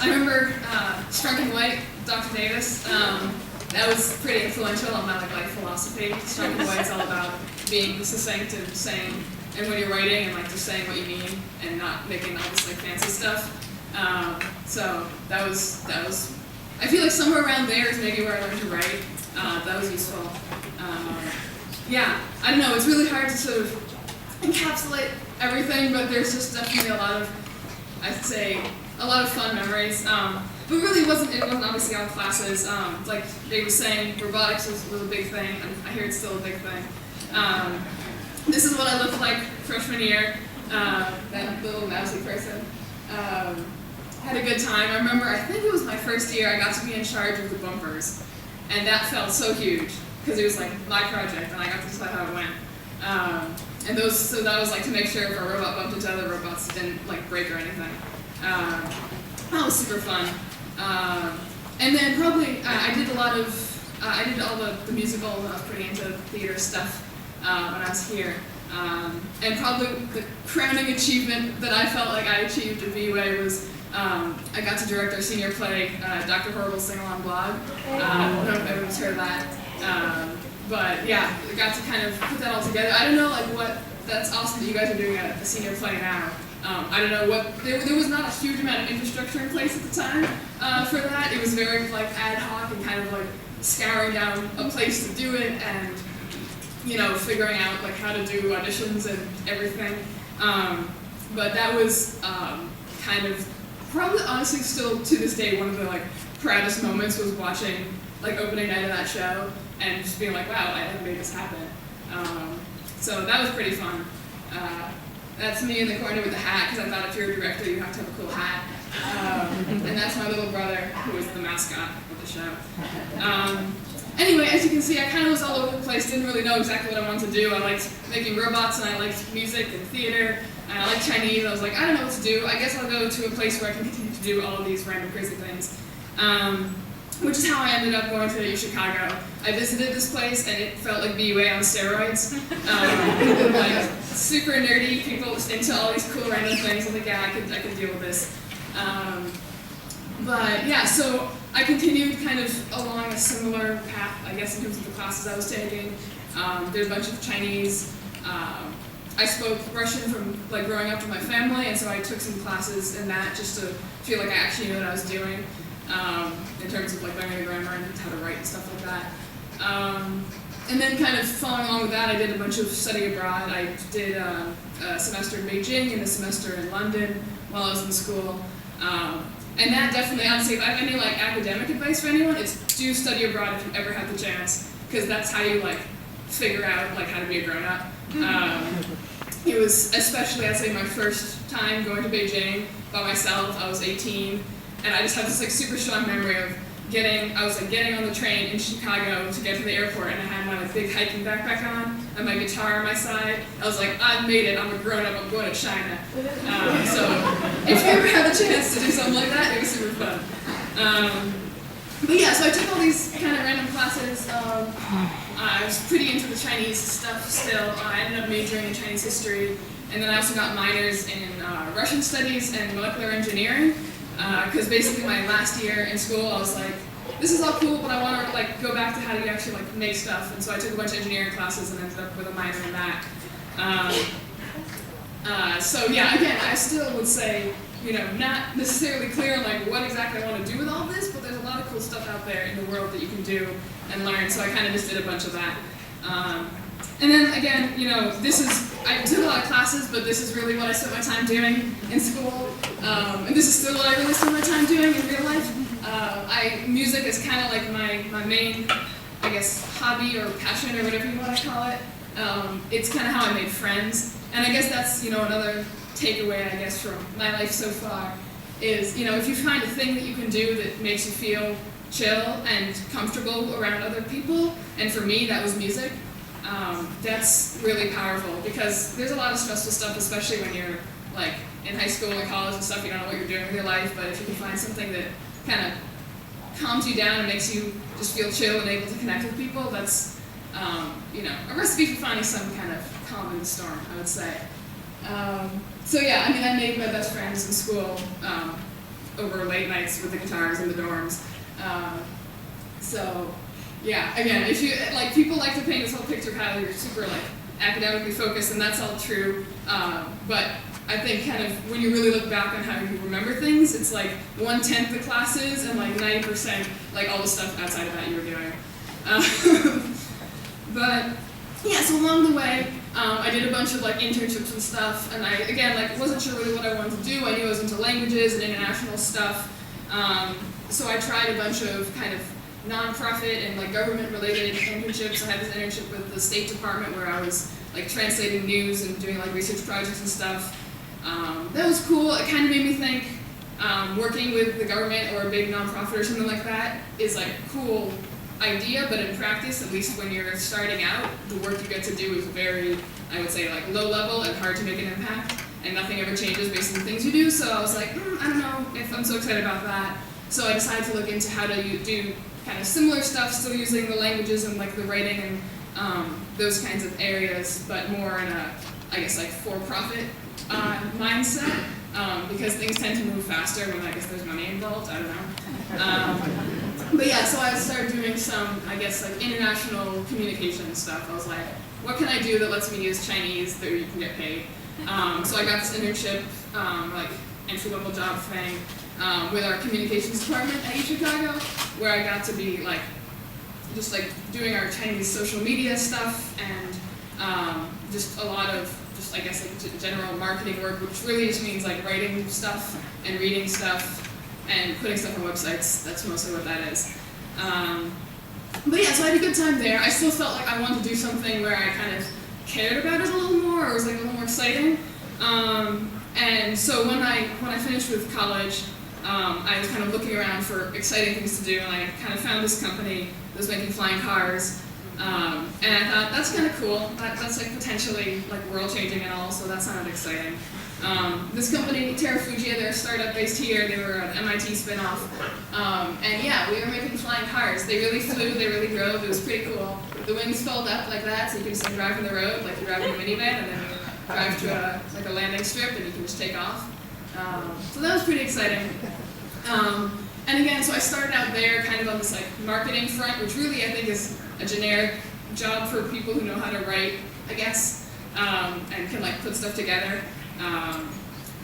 I remember Strunk and White, Dr. Davis. That was pretty influential on my life philosophy. Strunk and White's all about being succinct and saying, and when you're writing, and just saying what you mean, and not making all this fancy stuff. So that was. I feel like somewhere around there is maybe where I learned to write. That was useful. Yeah, I don't know. It's really hard to sort of encapsulate everything, but there's just definitely a lot of, I'd say, a lot of fun memories. But really, it wasn't obviously all classes. Like they were saying, robotics was a big thing, and I hear it's still a big thing. This is what I looked like freshman year. That little mousy person. Had a good time. I remember, I think it was my first year, I got to be in charge of the bumpers. And that felt so huge, because it was my project, and I got to decide how it went. So that was to make sure if a robot bumped into other robots, it didn't break or anything. That was super fun. And then probably, I did all the musicals, and I was pretty into theater stuff when I was here. And probably the crowning achievement that I felt like I achieved at BUA was I got to direct our senior play, Dr. Horrible's Sing-Along Blog. I don't know if everyone's heard of that. But yeah, I got to kind of put that all together. I don't know that's awesome that you guys are doing a senior play now. I don't know there was not a huge amount of infrastructure in place at the time for that. It was very ad hoc and kind of scouring down a place to do it and figuring out how to do auditions and everything. But that was kind of probably honestly still to this day one of the proudest moments was watching opening night of that show and just being wow, I made this happen. So that was pretty fun. That's me in the corner with the hat, because I thought if you're a director you have to have a cool hat. And that's my little brother, who was the mascot of the show. Anyway, as you can see, I kind of was all over the place, didn't really know exactly what I wanted to do. I liked making robots, and I liked music and theater, and I liked Chinese. I was I don't know what to do. I guess I'll go to a place where I can continue to do all of these random crazy things. Which is how I ended up going to Chicago. I visited this place, and it felt like BUA on steroids. Super nerdy people into all these cool random things. I was yeah, I could deal with this. But yeah, so I continued kind of along a similar path, I guess, in terms of the classes I was taking. There's a bunch of Chinese. I spoke Russian from growing up with my family, and so I took some classes in that just to feel like I actually knew what I was doing. In terms of learning the grammar and how to write and stuff like that. And then kind of following along with that, I did a bunch of study abroad. I did a semester in Beijing and a semester in London while I was in school. And that definitely, honestly, if I have any academic advice for anyone, it's do study abroad if you ever have the chance, because that's how you figure out how to be a grown-up. It was especially, I'd say, my first time going to Beijing by myself. I was 18. And I just have this super strong memory of getting on the train in Chicago to get to the airport, and I had my big hiking backpack on and my guitar on my side. I was I've made it, I'm a grown-up, I'm going to China. So if you ever have a chance to do something like that, it was super fun. But yeah, so I took all these kind of random classes. I was pretty into the Chinese stuff still. I ended up majoring in Chinese history, and then I also got minors in Russian studies and molecular engineering. Because basically my last year in school, I was this is all cool, but I want to go back to how do you actually make stuff. And so I took a bunch of engineering classes and ended up with a minor in that. So yeah, again, I still would say, not necessarily clear on what exactly I want to do with all this, but there's a lot of cool stuff out there in the world that you can do and learn. So I kind of just did a bunch of that. And then again, I took a lot of classes, but this is really what I spent my time doing in school. And this is still what I really spend my time doing in real life. Music is kind of my main, I guess, hobby or passion or whatever you want to call it. It's kind of how I made friends. And I guess that's, another takeaway, I guess, from my life so far is, if you find a thing that you can do that makes you feel chill and comfortable around other people, and for me, that was music. That's really powerful because there's a lot of stressful stuff, especially when you're in high school and college and stuff. You don't know what you're doing with your life, but if you can find something that kind of calms you down and makes you just feel chill and able to connect with people, that's a recipe for finding some kind of calm in the storm, I would say. So yeah, I made my best friends in school over late nights with the guitars in the dorms. So yeah, again, if you like, people like to paint this whole picture of how you're super like academically focused, and that's all true. But I think kind of when you really look back on how you remember things, it's like 1/10 the classes and like 90% like all the stuff outside of that you were doing. But yeah, so along the way, I did a bunch of like internships and stuff, and I again like wasn't sure really what I wanted to do. I knew I was into languages and international stuff, so I tried a bunch of kind of nonprofit and like government-related internships. I had this internship with the State Department where I was like translating news and doing like research projects and stuff. That was cool. It kind of made me think working with the government or a big nonprofit or something like that is like a cool idea, but in practice, at least when you're starting out, the work you get to do is very, I would say, like low level and hard to make an impact, and nothing ever changes based on the things you do. So I was like, I don't know if I'm so excited about that. So I decided to look into how to do kind of similar stuff, still using the languages and like the writing and those kinds of areas, but more in a, I guess, like for-profit mindset, because things tend to move faster when I guess there's money involved. I don't know. But yeah, so I started doing some, I guess, like international communication stuff. I was like, what can I do that lets me use Chinese that you can get paid? So I got this internship, like entry-level job thing, with our communications department at Chicago, where I got to be like, just like doing our Chinese social media stuff and just a lot of just, I guess, like general marketing work, which really just means like writing stuff and reading stuff and putting stuff on websites. That's mostly what that is. But yeah, so I had a good time there. I still felt like I wanted to do something where I kind of cared about it a little more, or it was like a little more exciting. And so when I finished with college, I was kind of looking around for exciting things to do, and I kind of found this company that was making flying cars. And I thought, that's kind of cool. That's like potentially like world changing and all, so that sounded exciting. This company, Tive, they're a startup based here. They were an MIT spinoff. And yeah, we were making flying cars. They really flew, they really drove. It was pretty cool. The wings fold up like that, so you can just like drive on the road, like you drive in a minivan, and then you drive to a landing strip, and you can just take off. So that was pretty exciting. And again, so I started out there kind of on this like marketing front, which really I think is a generic job for people who know how to write, I guess, and can like put stuff together.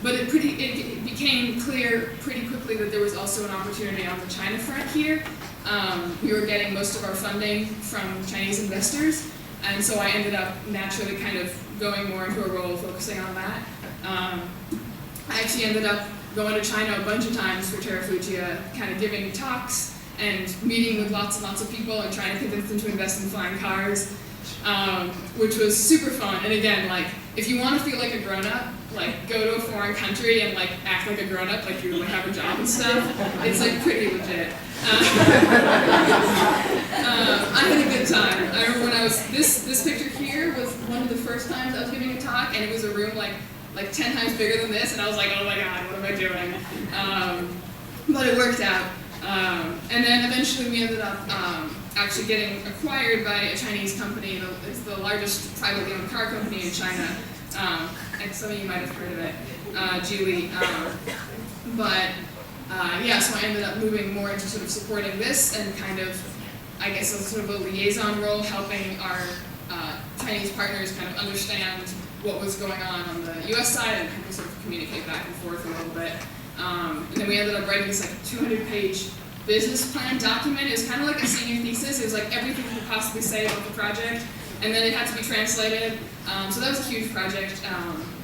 But it became clear pretty quickly that there was also an opportunity on the China front here. We were getting most of our funding from Chinese investors, and so I ended up naturally kind of going more into a role focusing on that. I actually ended up going to China a bunch of times for Terrafugia, kind of giving talks and meeting with lots and lots of people and trying to convince them to invest in flying cars, which was super fun. And again, like, if you want to feel like a grown-up, like, go to a foreign country and like act like a grown-up, like you like have a job and stuff. It's like pretty legit. I had a good time. I remember when I was, this picture here was one of the first times I was giving a talk, and it was a room like 10 times bigger than this, and I was like, oh my god, what am I doing? But it worked out. And then eventually we ended up actually getting acquired by a Chinese company. It's the largest privately owned car company in China. And some of you might have heard of it, Geely. Yeah, so I ended up moving more into sort of supporting this and kind of, I guess, a sort of a liaison role, helping our Chinese partners kind of understand what was going on the US side and kind of sort of communicate back and forth a little bit. And then we ended up writing this like 200-page business plan document. It was kind of like a senior thesis. It was like everything you could possibly say about the project, and then it had to be translated. So that was a huge project.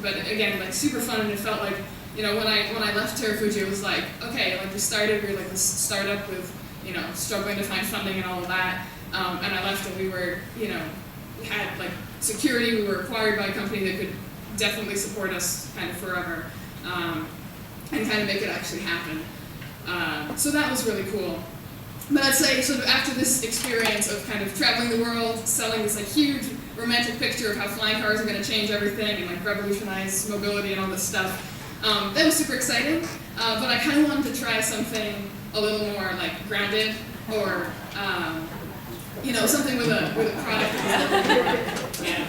But again, like super fun, and it felt like, you know, when I left Terrafugia, it was like, okay, like we were like this startup with, you know, struggling to find funding and all of that. And I left and we were, you know, had like security. We were acquired by a company that could definitely support us kind of forever, and kind of make it actually happen. So that was really cool. But I'd say sort of after this experience of kind of traveling the world, selling this like huge romantic picture of how flying cars are going to change everything and like revolutionize mobility and all this stuff, that was super exciting. But I kind of wanted to try something a little more like grounded, or you know, something with a product. Yeah.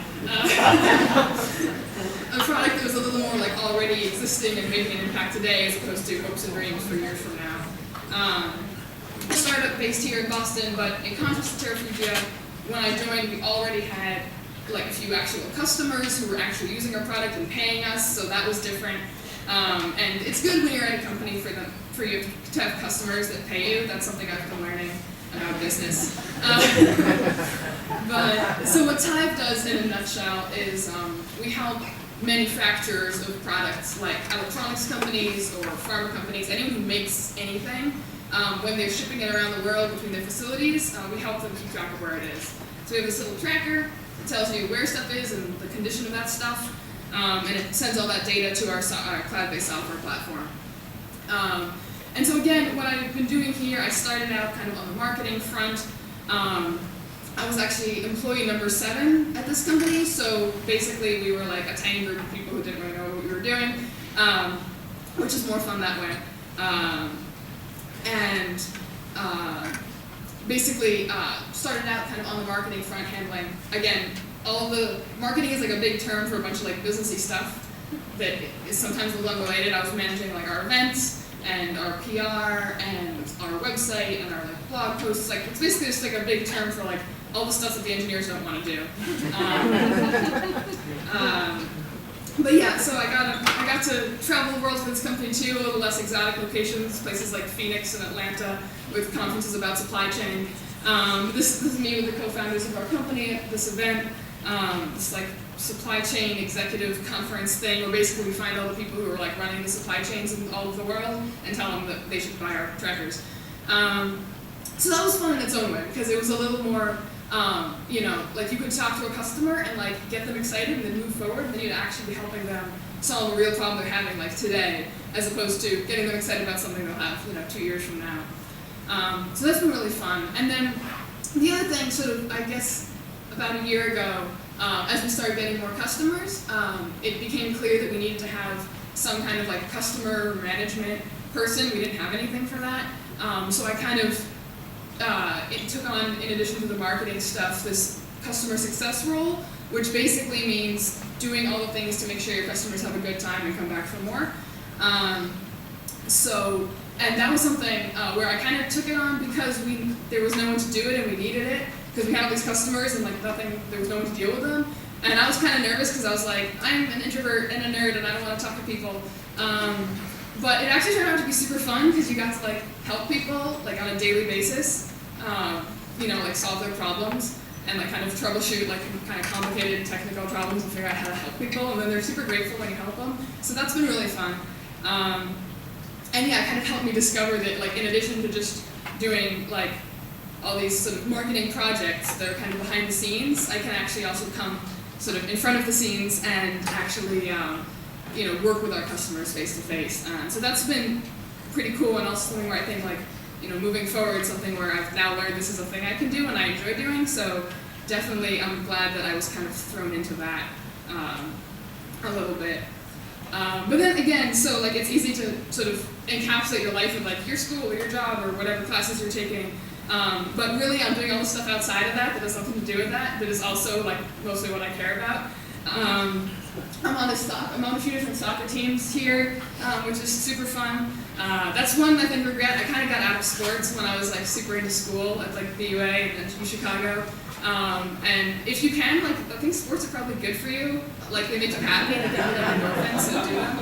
a product that was a little more like already existing and making an impact today as opposed to hopes and dreams for years from now. A startup based here in Boston, but in contrast to Terrafugia, when I joined, we already had like a few actual customers who were actually using our product and paying us, so that was different. And it's good when you're at a company for you to have customers that pay you. That's something I've been learning about business. But so what Tive does in a nutshell is we help manufacturers of products like electronics companies or pharma companies, anyone who makes anything, when they're shipping it around the world between their facilities, we help them keep track of where it is. So we have this little tracker that tells you where stuff is and the condition of that stuff, and it sends all that data to our cloud-based software platform. And so again, what I've been doing here, I started out kind of on the marketing front. I was actually employee number 7 at this company, so basically we were like a tiny group of people who didn't really know what we were doing, which is more fun that way. Basically started out kind of on the marketing front, handling, again, all the marketing is like a big term for a bunch of like businessy stuff that is sometimes a little unrelated. I was managing like our events and our PR and our website and our like blog posts. Like it's basically just like a big term for like all the stuff that the engineers don't want to do. But yeah, so I got to travel the world with this company too, a little less exotic locations, places like Phoenix and Atlanta with conferences about supply chain. This is me with the co-founders of our company at this event, this like supply chain executive conference thing where basically we find all the people who are like running the supply chains in all of the world and tell them that they should buy our trackers. So that was fun in its own way because it was a little more, like you could talk to a customer and like get them excited and then move forward, and then you'd actually be helping them solve a real problem they're having like today, as opposed to getting them excited about something they'll have 2 years from now. So that's been really fun. And then the other thing, sort of, I guess, about a year ago, as we started getting more customers, it became clear that we needed to have some kind of like customer management person. We didn't have anything for that. So I kind of, it took on, in addition to the marketing stuff, this customer success role, which basically means doing all the things to make sure your customers have a good time and come back for more. And that was something where I kind of took it on because there was no one to do it and we needed it because we had all these customers and like there was no one to deal with them. And I was kind of nervous because I was like, I'm an introvert and a nerd and I don't want to talk to people. But it actually turned out to be super fun because you got to like help people like on a daily basis, like solve their problems and like kind of troubleshoot like kind of complicated technical problems and figure out how to help people. And then they're super grateful when you help them. So that's been really fun. And yeah, it kind of helped me discover that like in addition to just doing like all these sort of marketing projects that are kind of behind the scenes, I can actually also come sort of in front of the scenes and actually work with our customers face to face. So that's been pretty cool, and also something where I think like moving forward, something where I've now learned this is a thing I can do and I enjoy doing. So definitely I'm glad that I was kind of thrown into that a little bit. But then again, so like it's easy to sort of encapsulate your life with like your school or your job or whatever classes you're taking. But really I'm doing all the stuff outside of that has nothing to do with that is also like mostly what I care about. I'm on a few different soccer teams here, which is super fun. That's one I think regret. I kind of got out of sports when I was like super into school at like BUA and NTU Chicago. And if you can, like I think sports are probably good for you. Like they make you happy and they give you like endorphins, so do them.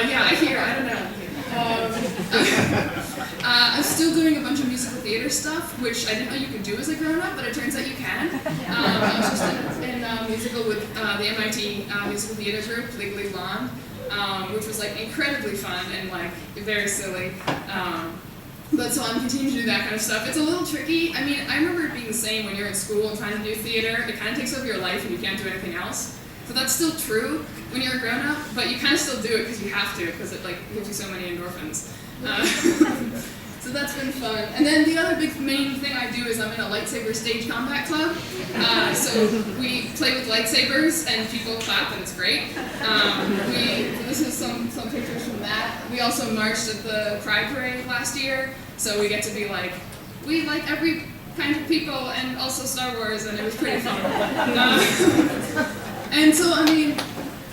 Yeah, I hear. I don't know. I'm still doing a bunch of musical theater stuff, which I didn't know you could do as a grown-up, but it turns out you can. I was just in a musical with the MIT musical theater group, Legally Blonde, which was like incredibly fun and like very silly. But so I'm continuing to do that kind of stuff. It's a little tricky. I mean, I remember it being the same when you're in school and trying to do theater. It kind of takes over your life and you can't do anything else. So that's still true when you're a grown-up, but you kind of still do it because you have to, because it like gives you so many endorphins. So that's been fun. And then the other big main thing I do is I'm in a lightsaber stage combat club. So we play with lightsabers and people clap and it's great. This is some pictures from that. We also marched at the Pride Parade last year, so we get to be like, we like every kind of people and also Star Wars, and it was pretty fun. And so, I mean,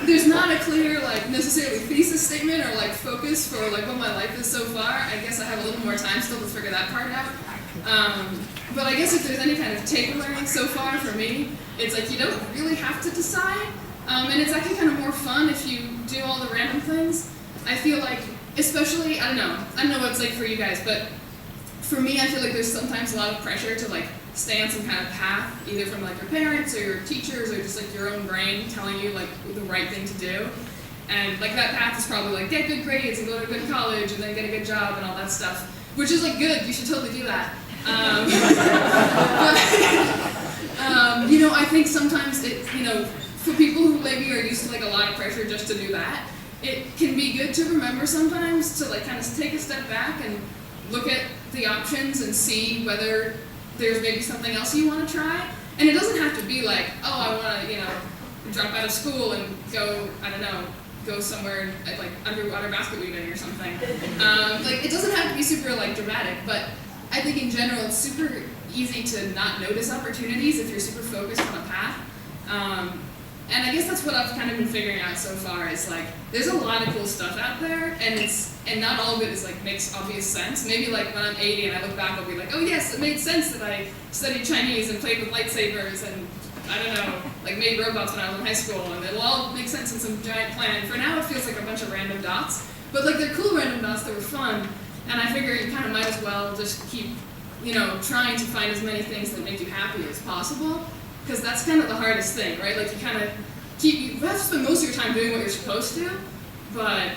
there's not a clear, like, necessarily thesis statement or, like, focus for, like, what my life is so far. I guess I have a little more time still to figure that part out. But I guess if there's any kind of takeaway so far for me, it's like you don't really have to decide. And it's actually kind of more fun if you do all the random things. I feel like, especially, I don't know what it's like for you guys, but for me, I feel like there's sometimes a lot of pressure to, like, stay on some kind of path, either from, like, your parents or your teachers or just, like, your own brain telling you, like, the right thing to do. And, like, that path is probably, like, get good grades and go to a good college and then get a good job and all that stuff, which is, like, good. You should totally do that. But, you know, I think sometimes it, you know, for people who maybe are used to, like, a lot of pressure just to do that, it can be good to remember sometimes to, like, kind of take a step back and look at the options and see whether there's maybe something else you want to try. And it doesn't have to be like, oh, I want to, you know, drop out of school and go, I don't know, go somewhere at, like, underwater basket weaving or something. Like, it doesn't have to be super, like, dramatic, but I think in general it's super easy to not notice opportunities if you're super focused on a path. And I guess that's what I've kind of been figuring out so far is, like, there's a lot of cool stuff out there, and not all of it is, like, makes obvious sense. Maybe, like, when I'm 80 and I look back, I'll be like, oh yes, it made sense that I studied Chinese and played with lightsabers and, I don't know, like, made robots when I was in high school, and it'll all make sense in some giant plan. For now, it feels like a bunch of random dots, but, like, they're cool random dots that were fun, and I figure you kind of might as well just keep, you know, trying to find as many things that make you happy as possible. Because that's kind of the hardest thing, right? Like, you have to spend most of your time doing what you're supposed to, but,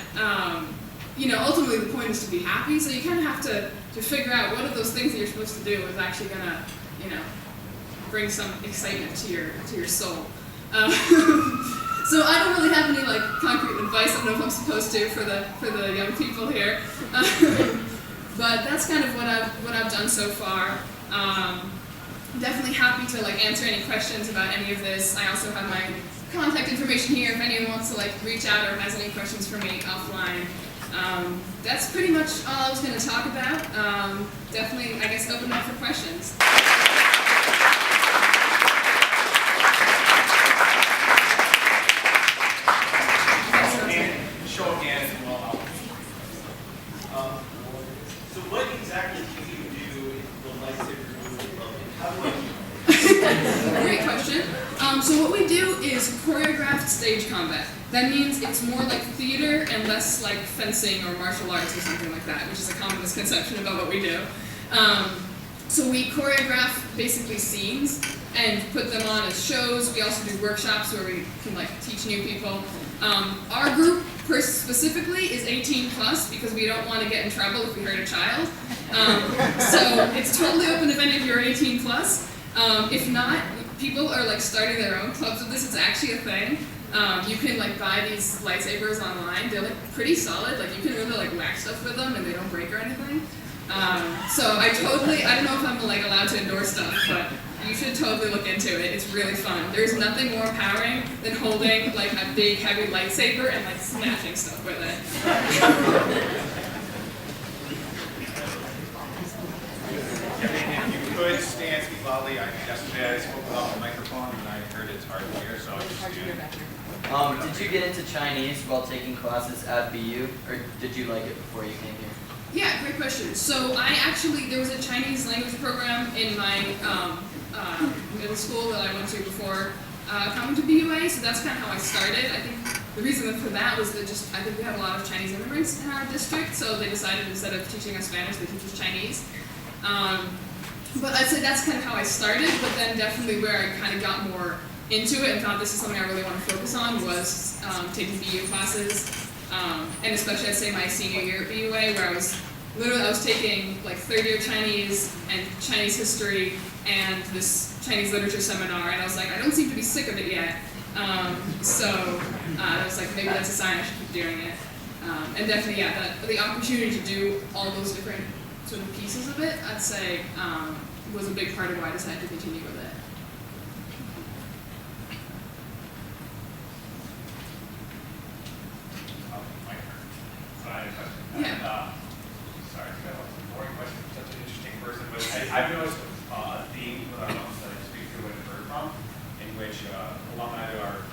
you know, ultimately the point is to be happy, so you kind of have to figure out what of those things that you're supposed to do is actually gonna, you know, bring some excitement to your soul. So I don't really have any, like, concrete advice. I don't know if I'm supposed to for the young people here, but that's kind of what I've done so far. Definitely happy to, like, answer any questions about any of this. I also have my contact information here if anyone wants to, like, reach out or has any questions for me offline. That's pretty much all I was going to talk about. Definitely, I guess, open up for questions. Show of hands and we'll help. So what exactly do you do in the lightsaber movement? How do I do Great question. So what we do is choreographed stage combat. That means it's more like theater and less like fencing or martial arts or something like that, which is a common misconception about what we do. So we choreograph basically scenes and put them on as shows. We also do workshops where we can, like, teach new people. Our group specifically is 18 plus because we don't want to get in trouble if we hurt a child. So it's totally open if any of you are 18 plus. If not, people are, like, starting their own clubs with this. It's actually a thing. You can, like, buy these lightsabers online. They're, like, pretty solid. Like, you can really, like, whack stuff with them and they don't break or anything. So I don't know if I'm, like, allowed to endorse stuff, but you should totally look into it. It's really fun. There's nothing more empowering than holding, like, a big, heavy lightsaber and, like, smashing stuff with it. If you could stand, speak loudly. Yesterday I spoke without the microphone and I heard it's hard to hear, so I just stand. Did you get into Chinese while taking classes at BU, or did you like it before you came here? Yeah, great question. So there was a Chinese language program in my middle school that I went to before coming to BUA, so that's kind of how I started. I think the reason for that was that I think we have a lot of Chinese immigrants in our district, so they decided instead of teaching us Spanish, they teach us Chinese. But I'd say that's kind of how I started, but then definitely where I kind of got more into it and thought this is something I really want to focus on was taking BU classes, and especially I'd say my senior year at BUA where I was taking, like, third-year Chinese and Chinese history and this Chinese literature seminar, and I was like, I don't seem to be sick of it yet. So I was like, maybe that's a sign I should keep doing it. And definitely, yeah, the opportunity to do all those different sort of pieces of it, I'd say, was a big part of why I decided to continue with it. My turn. So I had a question. Yeah. Sorry, I got a boring question from such an interesting person, but I've noticed a theme with our own studies, speak to and heard from, in which alumni are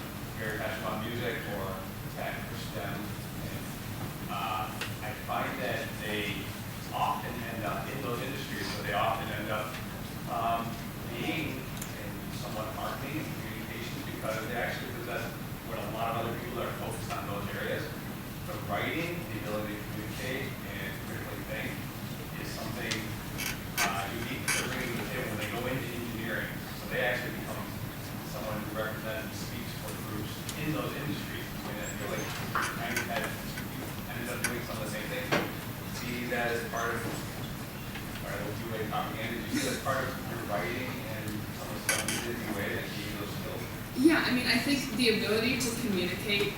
incredible BUA propaganda. Did you see that part of your writing and some of the stuff you did in BUA that gave you those skills? Yeah, I mean, I think the ability to communicate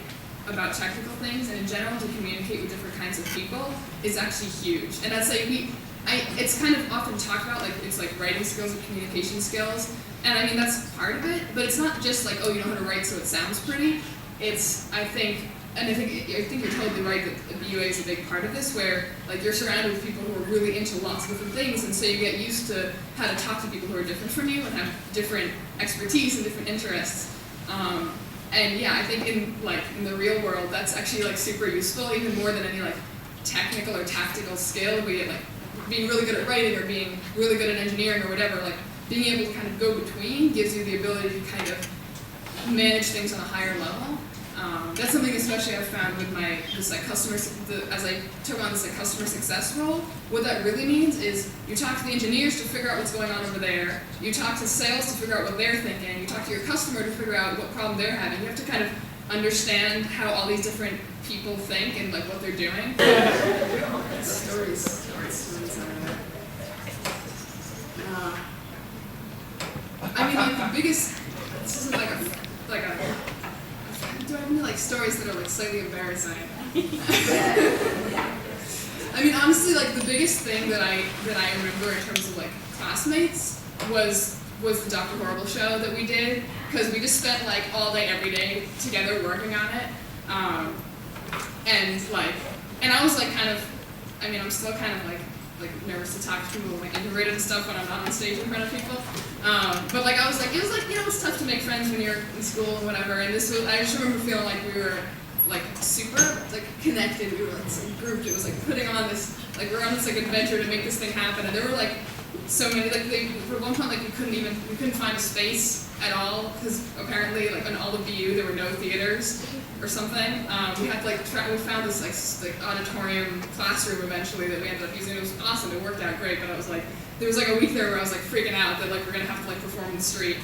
about technical things and in general to communicate with different kinds of people is actually huge. And I'd say it's kind of often talked about, like, it's like writing skills and communication skills. And I mean, that's part of it, but it's not just like, oh, you know how to write so it sounds pretty. I think you're totally right that the BUA is a big part of this, where like you're surrounded with people who are really into lots of different things, and so you get used to how to talk to people who are different from you and have different expertise and different interests. And yeah, I think in the real world, that's actually like super useful, even more than any like technical or tactical skill, be it like being really good at writing or being really good at engineering or whatever. Like being able to kind of go between gives you the ability to kind of manage things on a higher level. That's something especially I've found with as I took on this like customer success role. What that really means is you talk to the engineers to figure out what's going on over there. You talk to sales to figure out what they're thinking. You talk to your customer to figure out what problem they're having. You have to kind of understand how all these different people think and like what they're doing. Stories. I mean, the biggest. This isn't like a. Do I have any like stories that are like slightly embarrassing? I mean, honestly, like the biggest thing that I remember in terms of like classmates was the Dr. Horrible show that we did, because we just spent like all day every day together working on it, and I was like I'm still kind of like nervous to talk to people, like introverted and stuff when I'm not on stage in front of people. But like I was like, it was like, you know, it's tough to make friends when you're in school and whatever. And I just remember feeling like we were like super like connected. We were like so grouped. It was like putting on this, like we're on this like adventure to make this thing happen. And there were like so many, like for one point like we couldn't find a space at all, because apparently like in all of BU there were no theaters or something. We had to like we found this like auditorium classroom eventually that we ended up using. It was awesome. It worked out great. But I was like, there was like a week there where I was like freaking out that like we're gonna have to like perform in the street.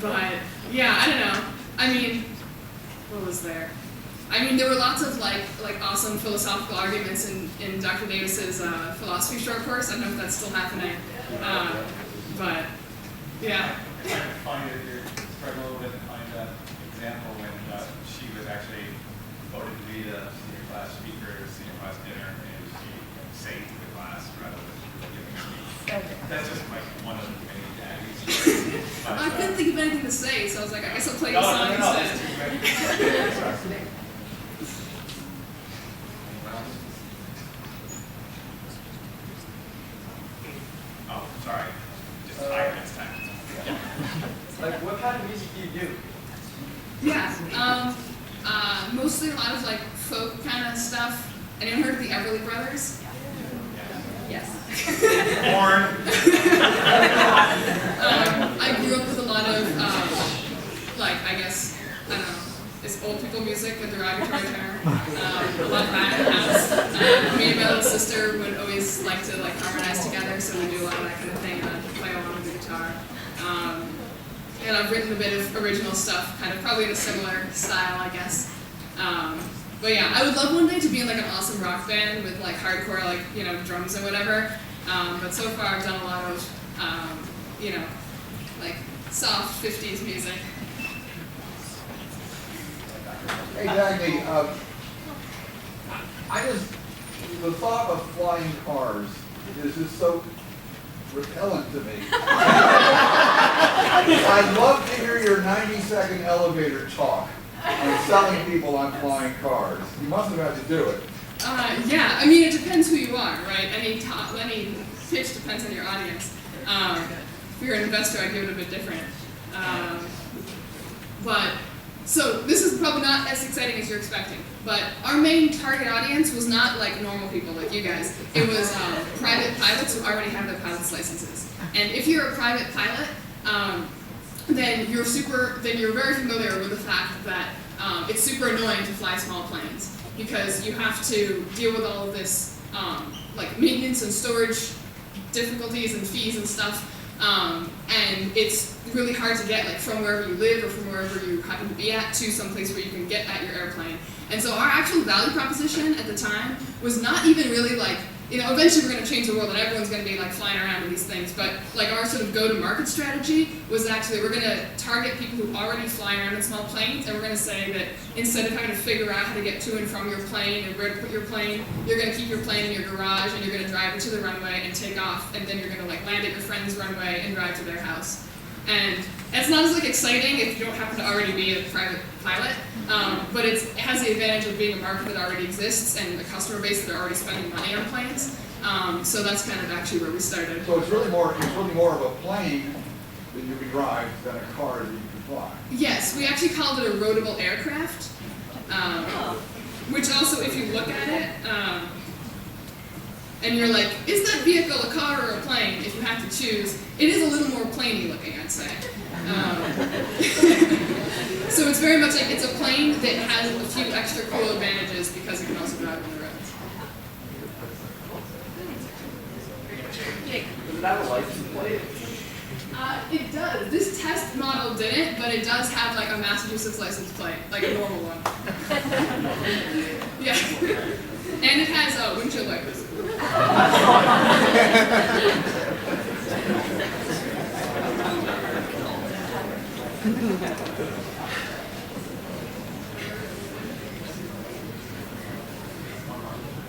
But yeah, I don't know. I mean, what was there? I mean, there were lots of like awesome philosophical arguments in Dr. Davis's philosophy short course. I don't know if that's still happening. But yeah. I'm trying to find it here, struggle a little bit to find that example when she was actually voted to be the senior class speaker at a senior class dinner, and she sang to the class rather than giving a speech. That's just like one of the many daddies. I couldn't think of anything to say, so I was like, I guess I'll play the song instead. That's too many. Oh, sorry. Just 5 minutes time. Like, what kind of music do you do? Yeah, mostly a lot of like folk kind of stuff. Anyone heard of the Everly Brothers? Yes. Born. I grew up with a lot of like, I guess, I don't know, it's old people music with derogatory term. A lot of that in the house. Me and my little sister would always like to like harmonize together, so we do a lot of that kind of thing, and I play along with the guitar. And I've written a bit of original stuff, kind of probably in a similar style, I guess. But yeah, I would love one day to be in like an awesome rock band with like hardcore, like, you know, drums and whatever. But so far I've done a lot of, you know, like soft 50s music. Hey Dagny, the thought of flying cars is just so repellent to me. I'd love to hear your 90-second elevator talk on selling people on flying cars. You must have had to do it. Yeah, I mean, it depends who you are, right? Any pitch depends on your audience. If you're an investor, I'd give it a bit different. So this is probably not as exciting as you're expecting, but our main target audience was not like normal people like you guys. It was private pilots who already have their pilot's licenses. And if you're a private pilot, then you're very familiar with the fact that it's super annoying to fly small planes, because you have to deal with all of this like maintenance and storage difficulties and fees and stuff. And it's really hard to get like from wherever you live or from wherever you happen to be at to some place where you can get at your airplane. And so our actual value proposition at the time was not even really like you know, eventually we're going to change the world and everyone's going to be like flying around with these things. But like our sort of go-to-market strategy was actually we're going to target people who already fly around in small planes, and we're going to say that instead of having to figure out how to get to and from your plane and where to put your plane, you're going to keep your plane in your garage and you're going to drive it to the runway and take off, and then you're going to like land at your friend's runway and drive to their house. And it's not as like exciting if you don't happen to already be a private pilot, but it has the advantage of being a market that already exists and a customer base that are already spending money on planes. So that's kind of actually where we started. So it's really more of a plane that you can drive than a car that you can fly. Yes, we actually called it a roadable aircraft, which also, if you look at it, and you're like, is that vehicle a car or a plane? If you have to choose, it is a little more planey looking, I'd say. So it's very much like it's a plane that has a few extra cool advantages because it can also drive on the roads. Does it have a license plate? It does. This test model didn't, but it does have like a Massachusetts license plate, like a normal one. Yeah. And it has windshield wipers.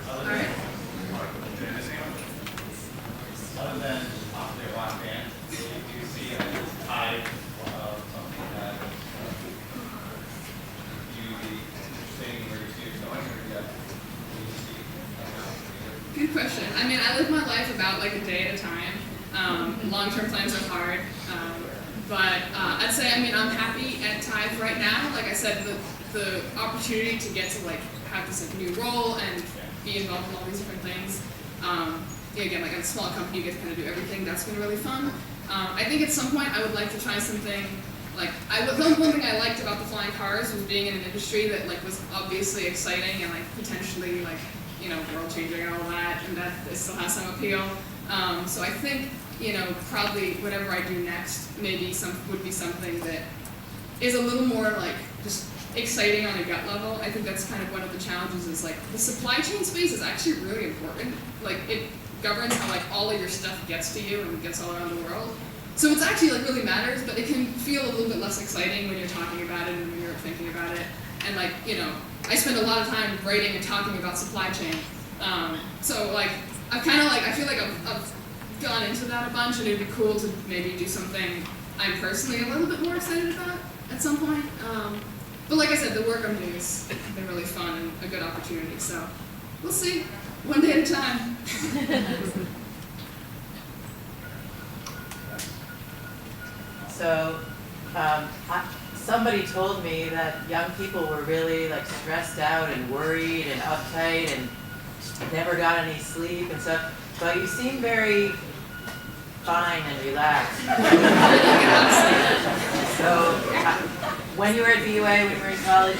Alright. Other than off their last band, do you see a Tive of something that you would be interesting where you see it going, or do you see? Good question. I mean, I live my life about like a day at a time. Long-term plans are hard, but I'd say, I mean, I'm happy at Tive right now. Like I said, the opportunity to get to like have this like, new role and be involved in all these different things. Yeah, again, like at a small company, you get to kind of do everything. That's been really fun. I think at some point I would like to try something like one thing I liked about the flying cars was being in an industry that like was obviously exciting and like potentially like world changing and all that, and that it still has some appeal. So I think probably whatever I do next maybe would be something that is a little more like just exciting on a gut level. I think that's kind of one of the challenges is like the supply chain space is actually really important. Like it governs how like all of your stuff gets to you and gets all around the world. So it's actually like really matters, but it can feel a little bit less exciting when you're talking about it and when you're thinking about it. And like, I spend a lot of time writing and talking about supply chain. So like, I feel like I've gone into that a bunch, and it'd be cool to maybe do something I'm personally a little bit more excited about at some point. But like I said, the work I'm doing has been really fun and a good opportunity. So we'll see, one day at a time. So, somebody told me that young people were really like stressed out and worried and uptight and never got any sleep and stuff. But you seem very fine and relaxed. So, when you were at BUA, when you were in college,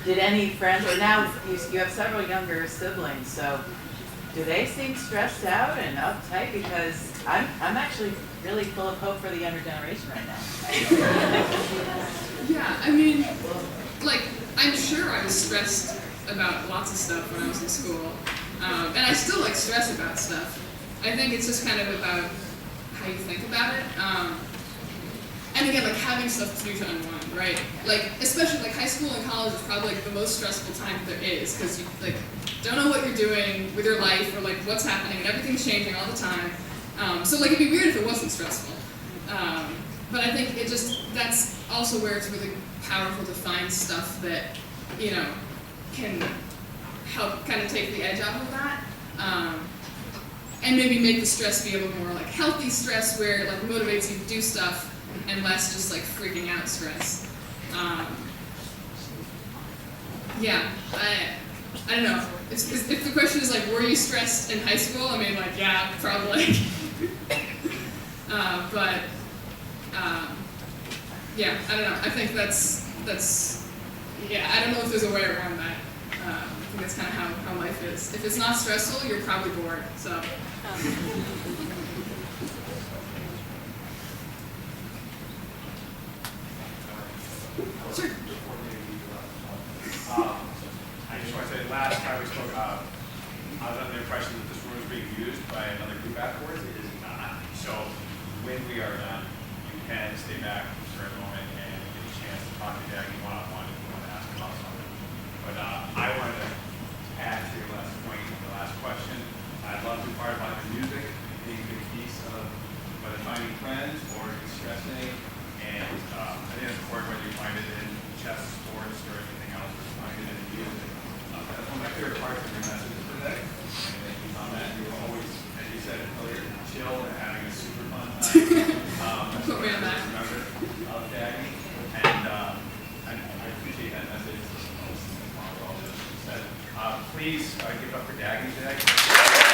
did any friends, or now you have several younger siblings, so do they seem stressed out and uptight? Because I'm actually really full of hope for the younger generation right now. Yeah, I mean, like, I'm sure I was stressed about lots of stuff when I was in school. And I still, like, stress about stuff. I think it's just kind of about how you think about it. And again, like, having stuff to do to unwind, right? Like, especially, like, high school and college is probably, like, the most stressful time there is, because you, like, don't know what you're doing with your life, or, like, what's happening, and everything's changing all the time. So, like, it'd be weird if it wasn't stressful. But I think that's also where it's really powerful to find stuff that, can help kind of take the edge off of that. And maybe make the stress be a little more, like, healthy stress where it, like, motivates you to do stuff and less just, like, freaking out stress. Yeah, I don't know. If the question is, like, were you stressed in high school? I mean, like, yeah, probably. Yeah, I don't know. I think yeah, I don't know if there's a way around that. I think that's kind of how life is. If it's not stressful, you're probably bored, so. Sure. I just want to say, last time we spoke, I was under the impression that this room is being used by another group afterwards. It is not. So when we are done, you can stay back for a moment and get a chance to talk to Dagny one-on-one if you want to ask about something. But I wanted to add to your last point, the last question. I'd love to be part about the music, being a big piece of whether finding friends or stressing. And I think it's important whether you find it in chess, sports, or anything else, or find it in music. That's one of my favorite parts of your messages today. And thank you on that. You were always, as you said earlier, chill and having a super fun time. Put me on that. Remember of Dagny. And I appreciate that message. All this said. Please give it up for Dagny today.